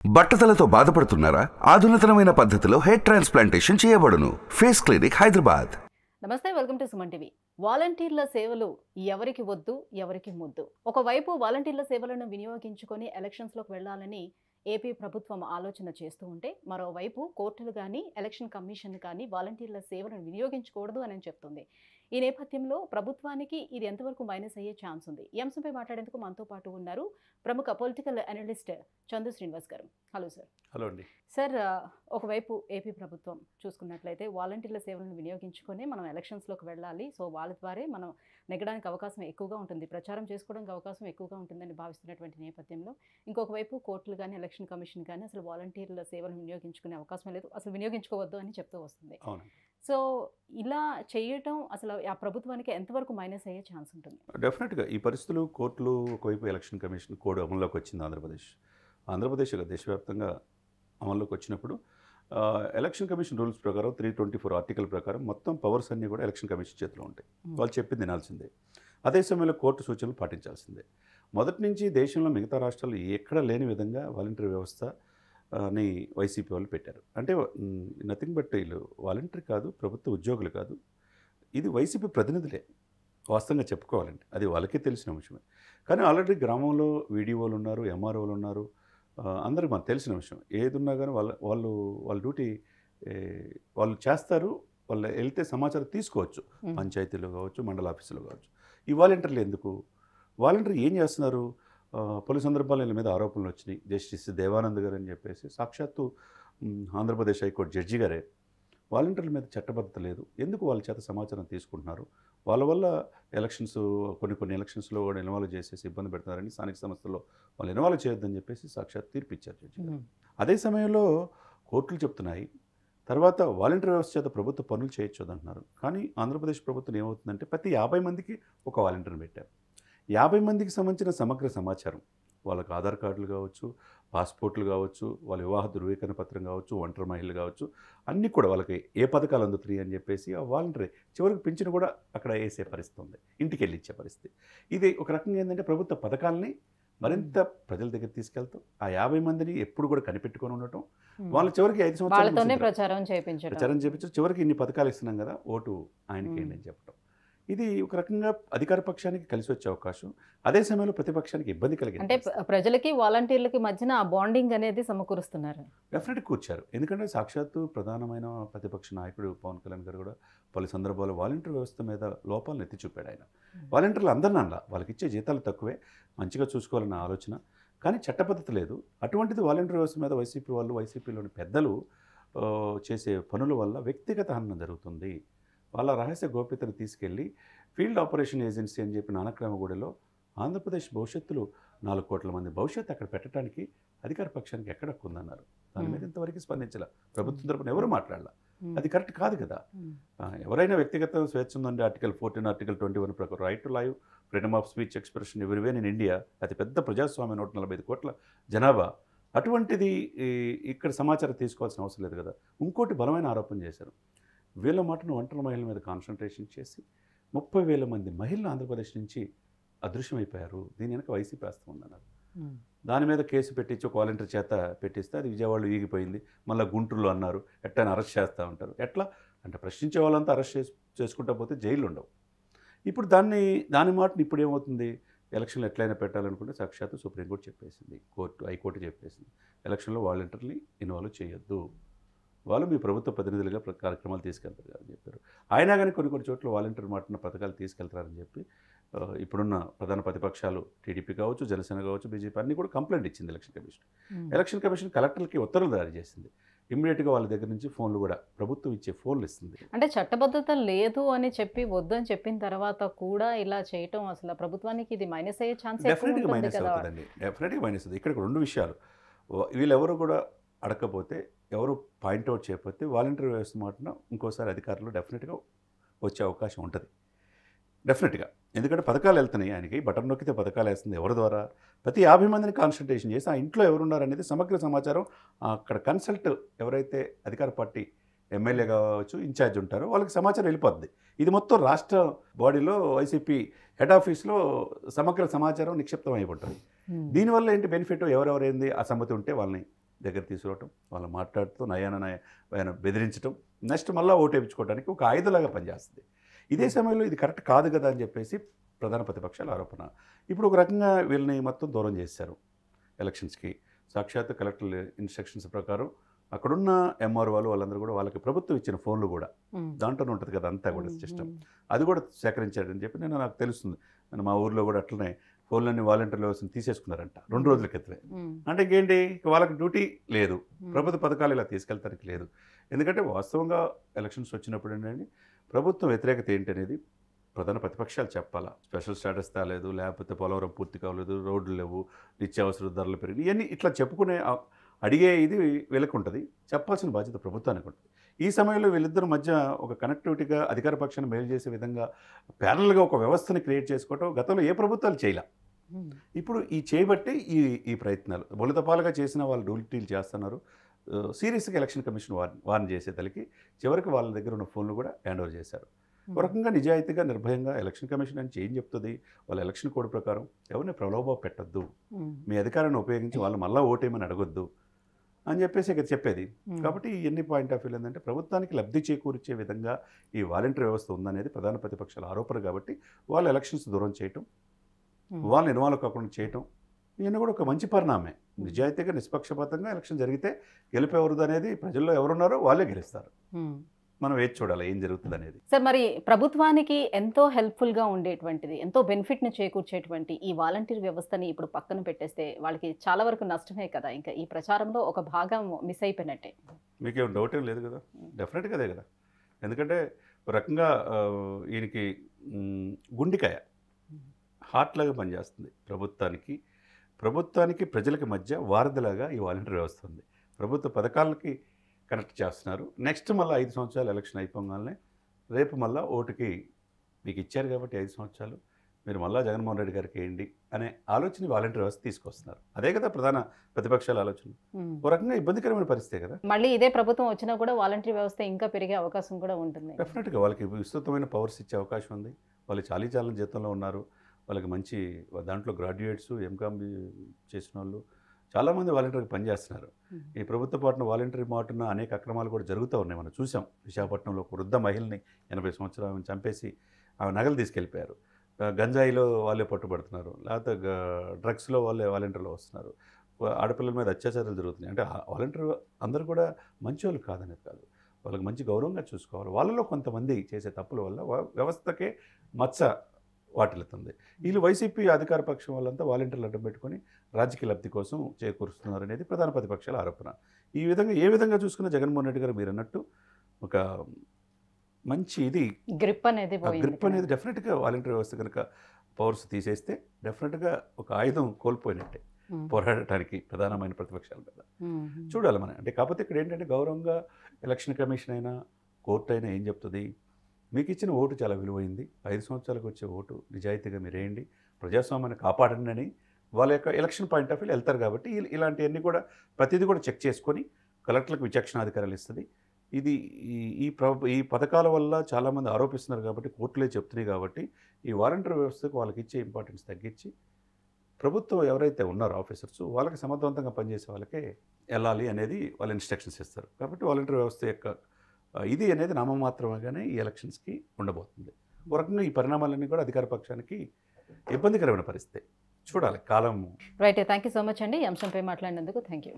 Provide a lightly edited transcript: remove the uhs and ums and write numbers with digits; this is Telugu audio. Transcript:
బట్టతలతో బాధపడుతున్నారా? ఆధునితనమైన పద్ధతిలో హెయిర్ ట్రాన్స్ప్లాంటేషన్ చేయబడును. Face clinic, Hyderabad. నమస్తే, వెల్కమ్ టు సుమన్ టీవీ. వాలంటీర్ల సేవలు ఎవరికి వద్దు, ఎవరికి ముద్దు? ఒకవైపు వాలంటీర్ల సేవలను వినియోగించుకొని ఎలక్షన్స్లోకి వెళ్లాలని ఏపీ ప్రభుత్వం ఆలోచన చేస్తూ ఉంటే, మరోవైపు కోర్టులు కానీ ఎలక్షన్ కమిషన్ కానీ వాలంటీర్ల సేవలను వినియోగించకూడదు అని చెప్తుంది. ఈ నేపథ్యంలో ప్రభుత్వానికి ఇది ఎంతవరకు మైనస్ అయ్యే ఛాన్స్ ఉంది? ఈ అంశంపై మాట్లాడేందుకు మనతో పాటు ఉన్నారు ప్రముఖ పొలిటికల్ అనలిస్ట్ చందు శ్రీనివాస్ గారు. Hello sir. హలో అండి. సార్, ఒకవైపు ఏపీ ప్రభుత్వం చూసుకున్నట్లయితే వాలంటీర్ల సేవలను వినియోగించుకొని మనం ఎలక్షన్స్లోకి వెళ్ళాలి, సో వాళ్ళ ద్వారా మనం నెగ్గడానికి అవకాశం ఎక్కువగా ఉంటుంది, ప్రచారం చేసుకోవడానికి అవకాశం ఎక్కువగా ఉంటుందని భావిస్తున్నటువంటి నేపథ్యంలో, ఇంకొక వైపు కోర్టులు కానీ ఎలక్షన్ కమిషన్ కానీ అసలు వాలంటీర్ల సేవలను వినియోగించుకునే అవకాశం లేదు, అసలు వినియోగించుకోవద్దు అని చెప్తూ వస్తుంది. సో ఇలా చేయటం అసలు ఆ ప్రభుత్వానికి ఎంతవరకు మైనస్ అయ్యే ఛాన్స్ ఉంటుంది? డెఫినెట్గా ఈ పరిస్థితులు కోర్టులు, ఒకవైపు ఎలక్షన్ కమిషన్ కోడ్ అమల్లోకి వచ్చింది. ఆంధ్రప్రదేశ్ దేశవ్యాప్తంగా అమల్లోకి వచ్చినప్పుడు ఎలక్షన్ కమిషన్ రూల్స్ ప్రకారం 324 ఆర్టికల్ ప్రకారం మొత్తం పవర్స్ అన్నీ కూడా ఎలక్షన్ కమిషన్ చేతిలో ఉంటాయి. వాళ్ళు చెప్పింది వినాల్సిందే. అదే సమయంలో కోర్టు సూచనలు పాటించాల్సిందే. మొదటి నుంచి దేశంలో మిగతా రాష్ట్రాలు ఎక్కడ లేని విధంగా వాలంటీర్ వ్యవస్థ ని వైసీపీ వాళ్ళు పెట్టారు. అంటే నథింగ్ బట్ వీళ్ళు వాలంటీర్ కాదు, ప్రభుత్వ ఉద్యోగులు కాదు, ఇది వైసీపీ ప్రతినిధులే. వాస్తవంగా చెప్పుకోవాలంటే అది వాళ్ళకే తెలిసిన విషయమే. కానీ ఆల్రెడీ గ్రామంలో వీడియోలు ఉన్నారు, ఎంఆర్ఓలు ఉన్నారు, అందరికీ మనకు తెలిసిన విషయం. ఏది ఉన్నా కానీ వాళ్ళ డ్యూటీ వాళ్ళు చేస్తారు. వాళ్ళు వెళ్తే సమాచారం తీసుకోవచ్చు, పంచాయతీలో కావచ్చు, మండల ఆఫీసులో కావచ్చు. ఈ వాలంటీర్లు ఎందుకు? వాలంటీర్ ఏం చేస్తున్నారు? పలు సందర్భాల్లో వీళ్ళ మీద ఆరోపణలు వచ్చినాయి. జస్టిస్ దేవానంద్ గారు అని చెప్పేసి సాక్షాత్తు ఆంధ్రప్రదేశ్ హైకోర్టు జడ్జి గారే వాలంటీర్ల మీద చట్టబద్ధత లేదు, ఎందుకు వాళ్ళ చేత సమాచారం తీసుకుంటున్నారు, వాళ్ళ వల్ల ఎలక్షన్స్ కొన్ని ఎలక్షన్స్లో కూడా ఇన్వాల్వ్ చేసేసి ఇబ్బంది పెడుతున్నారని, స్థానిక సంస్థల్లో వాళ్ళు ఇన్వాల్వ్ చేయొద్దని చెప్పేసి సాక్షాత్ తీర్పు ఇచ్చారు జడ్జి గారు. అదే సమయంలో కోర్టులు చెప్తున్నాయి తర్వాత వాలంటీర్ వ్యవస్థ చేత ప్రభుత్వ పనులు చేయొచ్చు అంటున్నారు. కానీ ఆంధ్రప్రదేశ్ ప్రభుత్వం ఏమవుతుందంటే ప్రతి 50 మందికి ఒక వాలంటీర్ని పెట్టారు. 50 మందికి సంబంధించిన సమగ్ర సమాచారం, వాళ్ళకి ఆధార్ కార్డులు కావచ్చు, పాస్పోర్ట్లు కావచ్చు, వాళ్ళ వివాహ ధృవీకరణ పత్రం కావచ్చు, ఒంటరి మహిళలు కావచ్చు, అన్నీ కూడా వాళ్ళకి ఏ పథకాలు అందుతున్నాయి అని చెప్పేసి ఆ వాలంటరీ చివరికి పింఛను కూడా అక్కడ వేసే పరిస్థితి ఉంది, ఇంటికి వెళ్ళి ఇచ్చే పరిస్థితి. ఇది ఒక రకంగా ఏంటంటే ప్రభుత్వ పథకాలని మరింత ప్రజల దగ్గర తీసుకెళ్తాం, ఆ 50 మందిని ఎప్పుడు కూడా కనిపెట్టుకొని ఉండటం, వాళ్ళు చివరికి 5 సంవత్సరాలు ప్రచారం చేయించారు, చివరికి ఇన్ని పథకాలు ఇస్తున్నాం కదా, ఓటు ఆయనకి ఏంటి అని చెప్పడం. ఇది ఒక రకంగా అధికార పక్షానికి కలిసి వచ్చే అవకాశం, అదే సమయంలో ప్రతిపక్షానికి ఇబ్బంది కలిగింది. అంటే ప్రజలకి వాలంటీర్లకి మధ్యన ఆ బాండింగ్ అనేది సమకూరుస్తున్నారు. డెఫినెట్గా కూర్చారు. ఎందుకంటే సాక్షాత్తు ప్రధానమైన ప్రతిపక్ష నాయకుడు పవన్ కళ్యాణ్ గారు కూడా పలు సందర్భాల్లో వాలంటీర్ వ్యవస్థ మీద లోపాలను ఎత్తి చూపాడు. ఆయన వాలంటీర్లు అందరినీ అలా వాళ్ళకి ఇచ్చే జీతాలు తక్కువే, మంచిగా చూసుకోవాలన్న ఆలోచన, కానీ చట్టబద్ధత లేదు. అటువంటిది వాలంటీర్ వ్యవస్థ మీద వైసీపీలోని పెద్దలు చేసే పనుల వల్ల వ్యక్తిగత హననం జరుగుతుంది. వాళ్ళ రహస్య గోప్యతను తీసుకెళ్ళి ఫీల్డ్ ఆపరేషన్ ఏజెన్సీ అని చెప్పి నానక్రామగూడలో ఆంధ్రప్రదేశ్ భవిష్యత్తులో 4 కోట్ల మంది భవిష్యత్తు అక్కడ పెట్టడానికి అధికార పక్షానికి ఎక్కడ ఉందన్నారు. దాని మీద ఇంతవరకు స్పందించాల, ప్రభుత్వం తరపున ఎవరు మాట్లాడాల. అది కరెక్ట్ కాదు కదా. ఎవరైనా వ్యక్తిగత స్వేచ్ఛ ఉందండి, ఆర్టికల్ 14, ఆర్టికల్ 21 ప్రకారం right to live, freedom of speech, expression everywhere in India, అతి పెద్ద ప్రజాస్వామ్యం, 145 కోట్ల జనాభా. అటువంటిది ఇక్కడ సమాచారం తీసుకోవాల్సిన అవసరం లేదు కదా. ఇంకోటి బలమైన ఆరోపణ చేశారు, వీళ్ళ మాటను ఒంటరి మహిళల మీద కాన్సన్ట్రేషన్ చేసి 30,000 మంది మహిళలు ఆంధ్రప్రదేశ్ నుంచి అదృశ్యమైపోయారు, దీని వెనక వైసీపీ వేస్తూ ఉందన్నారు. దాని మీద కేసు పెట్టించి ఒక వాలంటీర్ చేత పెట్టిస్తే అది విజయవాడలో ఈగిపోయింది. మళ్ళీ గుంటూరులో అన్నారు ఎట్లయినా అరెస్ట్ చేస్తూ ఉంటారు. ఎట్లా అంటే ప్రశ్నించే వాళ్ళంతా అరెస్ట్ చేసుకుంటా పోతే జైలు ఉండవు. ఇప్పుడు దాని మాటను ఇప్పుడు ఏమవుతుంది, ఎలక్షన్లు ఎట్లయినా పెట్టాలనుకుంటే సాక్షాత్తు సుప్రీంకోర్టు చెప్పేసింది, హైకోర్టు చెప్పేసింది, ఎలక్షన్లో వాలంటీర్ని ఇన్వాల్వ్ చేయొద్దు, వాళ్ళు మీ ప్రభుత్వ ప్రతినిధులుగా కార్యక్రమాలు తీసుకెళ్తారు అని చెప్పారు. అయినా కానీ కొన్ని చోట్ల వాలంటీర్ మాటన పథకాలు తీసుకెళ్తారని చెప్పి ఇప్పుడున్న ప్రధాన ప్రతిపక్షాలు టీడీపీ కావచ్చు, జనసేన కావచ్చు, బీజేపీ అన్నీ కూడా కంప్లైంట్ ఇచ్చింది ఎలక్షన్ కమిషన్. ఎలక్షన్ కమిషన్ కలెక్టర్లకి ఉత్తర్వులు జారీ చేసింది. ఇమ్మీడియట్గా వాళ్ళ దగ్గర నుంచి ఫోన్లు కూడా ప్రభుత్వం ఇచ్చే ఫోన్లు ఇస్తుంది. అంటే చట్టబద్ధత లేదు అని చెప్పి వద్దు అని చెప్పిన తర్వాత కూడా ఇలా చేయటం అసలు ప్రభుత్వానికి ఇది మైనస్ అయ్యే ఛాన్స్ డెఫినెట్గా మైనస్ అవుతుందండి. డెఫినెట్గా మైనస్ అవుతుంది. ఇక్కడ 2 విషయాలు, వీళ్ళెవరు కూడా అడగకపోతే, ఎవరు పాయింట్అవుట్ చేయకపోతే వాలంటీర్ వ్యవస్థ మాటన ఇంకోసారి అధికారులు డెఫినెట్గా వచ్చే అవకాశం ఉంటుంది డెఫినెట్గా. ఎందుకంటే పథకాలు వెళ్తున్నాయి, ఆయనకి బటన్ నొక్కితే పథకాలు వేస్తుంది. ఎవరి ద్వారా? ప్రతి 50 మందిని కాన్సన్ట్రేషన్ చేసి ఆ ఇంట్లో ఎవరున్నారనేది సమగ్ర సమాచారం అక్కడ కన్సల్ట్ ఎవరైతే అధికార పార్టీ ఎమ్మెల్యే కావచ్చు, ఇన్ఛార్జ్ ఉంటారో వాళ్ళకి సమాచారం వెళ్ళిపోద్ది. ఇది మొత్తం రాష్ట్ర బాడీలో వైసీపీ హెడ్ ఆఫీస్లో సమగ్ర సమాచారం నిక్షిప్తం అయిపోతుంది. దీనివల్ల ఏంటి బెనిఫిట్, ఎవరెవరైంది అసమ్మతి ఉంటే వాళ్ళని దగ్గర తీసుకురావటం, వాళ్ళు మాట్లాడుతూ ఆయన బెదిరించడం, నెక్స్ట్ మళ్ళీ ఓటు వేయించుకోవడానికి ఒక ఆయుధలాగా పనిచేస్తుంది. ఇదే సమయంలో ఇది కరెక్ట్ కాదు కదా అని చెప్పేసి ప్రధాన ప్రతిపక్షాల ఆరోపణ. ఇప్పుడు ఒక రకంగా వీళ్ళని మొత్తం దూరం చేశారు ఎలక్షన్స్కి. సాక్షాత్ కలెక్టర్ ఇన్స్ట్రక్షన్స్ ప్రకారం అక్కడున్న ఎంఆర్ వాళ్ళందరూ కూడా వాళ్ళకి ప్రభుత్వం ఇచ్చిన ఫోన్లు కూడా దాంట్లోనే ఉంటుంది కదా అంతా కూడా సిస్టమ్, అది కూడా సేకరించారని చెప్పి నాకు తెలుస్తుంది. మా ఊర్లో కూడా అట్లనే ఫోన్లన్నీ వాలంటీర్ల వ్యవస్థను తీసేసుకున్నారంట 2 రోజుల క్రితమే. అంటే ఇంకేంటి, వాళ్ళకి డ్యూటీ లేదు, ప్రభుత్వ పథకాలు ఇలా తీసుకెళ్తానికి లేదు. ఎందుకంటే వాస్తవంగా ఎలక్షన్స్ వచ్చినప్పుడు ఏంటంటే ప్రభుత్వం వ్యతిరేకత ఏంటి అనేది ప్రధాన ప్రతిపక్షాలు చెప్పాలా. స్పెషల్ స్టేటస్ తాలేదు, లేకపోతే పోలవరం పూర్తి కావలేదు, రోడ్లు లేవు, నిత్యావసర ధరలు పెరిగి, ఇవన్నీ ఇట్లా చెప్పుకునే అడిగే ఇది వీళ్ళకి ఉంటుంది. చెప్పాల్సిన బాధ్యత ప్రభుత్వానికి ఉంటుంది. ఈ సమయంలో వీళ్ళిద్దరి మధ్య ఒక కనెక్టివిటీగా అధికార పక్షాన్ని మేలు చేసే విధంగా ప్యారల్గా ఒక వ్యవస్థని క్రియేట్ చేసుకోవటం గతంలో ఏ ప్రభుత్వాలు చేయలే. ఇప్పుడు ఈ చేయబట్టి ఈ ప్రయత్నాలు బొలితపాలుగా చేసిన వాళ్ళు డ్యూటీలు చేస్తున్నారు. సీరియస్గా ఎలక్షన్ కమిషన్ వార్న్ చేసేతలకి చివరికి వాళ్ళ దగ్గర ఉన్న ఫోన్లు కూడా హ్యాండ్ ఓవర్ చేశారు. ఒక రకంగా నిజాయితీగా నిర్భయంగా ఎలక్షన్ కమిషన్ అని ఏం చెప్తుంది, వాళ్ళ ఎలక్షన్ కోడ్ ప్రకారం ఎవరిని ప్రలోభ పెట్టద్దు, మీ అధికారాన్ని ఉపయోగించి వాళ్ళు మళ్ళీ ఓటేయమని అడగొద్దు అని చెప్పేసి ఇక్కడ చెప్పేది. కాబట్టి ఎన్ని పాయింట్ ఆఫ్ వ్యూ ఏంటంటే ప్రభుత్వానికి లబ్ధి చేకూర్చే విధంగా ఈ వాలంటీర్ వ్యవస్థ ఉందనేది ప్రధాన ప్రతిపక్షాల ఆరోపణ. కాబట్టి వాళ్ళు ఎలక్షన్స్ దూరం చేయటం, వాళ్ళని ఇన్వాల్వ్ కాకుండా చేయటం, ఇవన్నీ కూడా ఒక మంచి పరిణామే. నిజాయితీగా నిష్పక్షపాతంగా ఎలక్షన్ జరిగితే గెలిపేవరదు అనేది ప్రజల్లో ఎవరున్నారో వాళ్ళే గెలుస్తారు. మనం వేచి చూడాలి ఏం జరుగుతుంది అనేది. సార్, మరి ప్రభుత్వానికి ఎంతో హెల్ప్ఫుల్గా ఉండేటువంటిది, ఎంతో బెనిఫిట్ని చేకూర్చేటువంటి ఈ వాలంటీర్ వ్యవస్థని ఇప్పుడు పక్కన పెట్టేస్తే వాళ్ళకి చాలా వరకు నష్టమే కదా. ఇంకా ఈ ప్రచారంలో ఒక భాగం మిస్ అయిపోయినట్టే. మీకేం డౌట్ ఏం లేదు కదా, డెఫినెట్గా అదే కదా. ఎందుకంటే ఒక రకంగా ఈయనకి గుండికాయ హార్ట్ లాగా పనిచేస్తుంది. ప్రభుత్వానికి ప్రజలకి మధ్య వారధిలాగా ఈ వాలంటీర్ వ్యవస్థ ఉంది. ప్రభుత్వ పథకాలకి కనెక్ట్ చేస్తున్నారు. నెక్స్ట్ మళ్ళీ 5 సంవత్సరాలు ఎలక్షన్ అయిపోగానే రేపు మళ్ళీ ఓటుకి మీకు ఇచ్చారు కాబట్టి 5 సంవత్సరాలు మీరు మళ్ళీ జగన్మోహన్ రెడ్డి గారికి వేయండి అనే ఆలోచన వాలంటీర్ వ్యవస్థ తీసుకొస్తున్నారు. అదే కదా ప్రధాన ప్రతిపక్షాల ఆలోచన. ఒక రకంగా ఇబ్బందికరమైన పరిస్థితే కదా. మళ్ళీ ఇదే ప్రభుత్వం వచ్చినా కూడా వాలంటీర్ వ్యవస్థ ఇంకా పెరిగే అవకాశం కూడా ఉంటుంది. డెఫినెట్గా వాళ్ళకి విస్తృతమైన పవర్స్ ఇచ్చే అవకాశం ఉంది. వాళ్ళు చాలీచాలని జీతంలో ఉన్నారు. వాళ్ళకి మంచి దాంట్లో గ్రాడ్యుయేట్స్, ఎంకామ్ చేసిన వాళ్ళు చాలామంది వాలంటీర్కి పనిచేస్తున్నారు. ఈ ప్రభుత్వ పాటన వాలంటీర్ మాటున అనేక అక్రమాలు కూడా జరుగుతూ ఉన్నాయి. మనం చూసాం. విశాఖపట్నంలో ఒక వృద్ధ మహిళని 80 సంవత్సరాలను చంపేసి ఆమె నగలు తీసుకెళ్ళిపోయారు. గంజాయిలో వాళ్ళే పట్టుబడుతున్నారు, లేకపోతే డ్రగ్స్లో వాలంటీర్లు వస్తున్నారు. ఆడపిల్లల మీద అత్యాచారాలు జరుగుతున్నాయి. అంటే వాలంటీర్ అందరూ కూడా మంచి వాళ్ళు కాదనేది కాదు, వాళ్ళకి మంచి గౌరవంగా చూసుకోవాలి. వాళ్ళలో కొంతమంది చేసే తప్పుల వల్ల వ్యవస్థకే మచ్చ వాటిల్లుతుంది. వీళ్ళు వైసీపీ అధికార పక్షం వాళ్ళంతా వాలంటీర్లు అడ్డం పెట్టుకొని రాజకీయ లబ్ధి కోసం చేకూరుస్తున్నారు అనేది ప్రధాన ప్రతిపక్షాల ఆరోపణ. ఈ విధంగా ఏ విధంగా చూసుకున్నా జగన్మోహన్ రెడ్డి గారు మీరు అన్నట్టు ఒక మంచి గ్రిప్ అనేది డెఫినెట్గా వాలంటీర్ వ్యవస్థ కనుక పవర్స్ తీసేస్తే డెఫినెట్గా ఒక ఆయుధం కోల్పోయినట్టే పోరాడటానికి ప్రధానమైన ప్రతిపక్షాల మీద. చూడాలి మనం. అంటే కాకపోతే ఇక్కడ ఏంటంటే గౌరవంగా ఎలక్షన్ కమిషన్ అయినా కోర్టు అయినా ఏం చెప్తుంది, మీకు ఇచ్చిన ఓటు చాలా విలువైంది, 5 సంవత్సరాలకు వచ్చే ఓటు నిజాయితీగా మీరు వేయండి, ప్రజాస్వామ్యాన్ని కాపాడండి అని వాళ్ళ యొక్క ఎలక్షన్ పాయింట్ ఆఫ్ వ్యూ వెళ్తారు. కాబట్టి ఇలాంటివన్నీ కూడా ప్రతిదీ కూడా చెక్ చేసుకొని కలెక్టర్లకు విచక్షణాధికారాలు ఇస్తుంది. ఇది ఈ పథకాల వల్ల చాలామంది ఆరోపిస్తున్నారు కాబట్టి కోర్టులే చెప్తున్నాయి. కాబట్టి ఈ వాలంటీర్ వ్యవస్థకు వాళ్ళకి ఇచ్చే ఇంపార్టెన్స్ తగ్గించి ప్రభుత్వం ఎవరైతే ఉన్నారో ఆఫీసర్స్ వాళ్ళకి సమర్థవంతంగా పనిచేసే వాళ్ళకే వెళ్ళాలి అనేది వాళ్ళు ఇన్స్ట్రక్షన్స్ ఇస్తారు. కాబట్టి వాలంటీర్ వ్యవస్థ యొక్క ఇది అనేది నామమాత్రమేగానే ఈ ఎలక్షన్స్కి ఉండబోతుంది. ఒక రకంగా ఈ పరిణామాలన్నీ కూడా అధికార పక్షానికి ఇబ్బందికరమైన పరిస్థితి. చూడాలి కాలం. Right, thank you so much అండి ఈ అంశంపై మాట్లాడినందుకు. Thank you.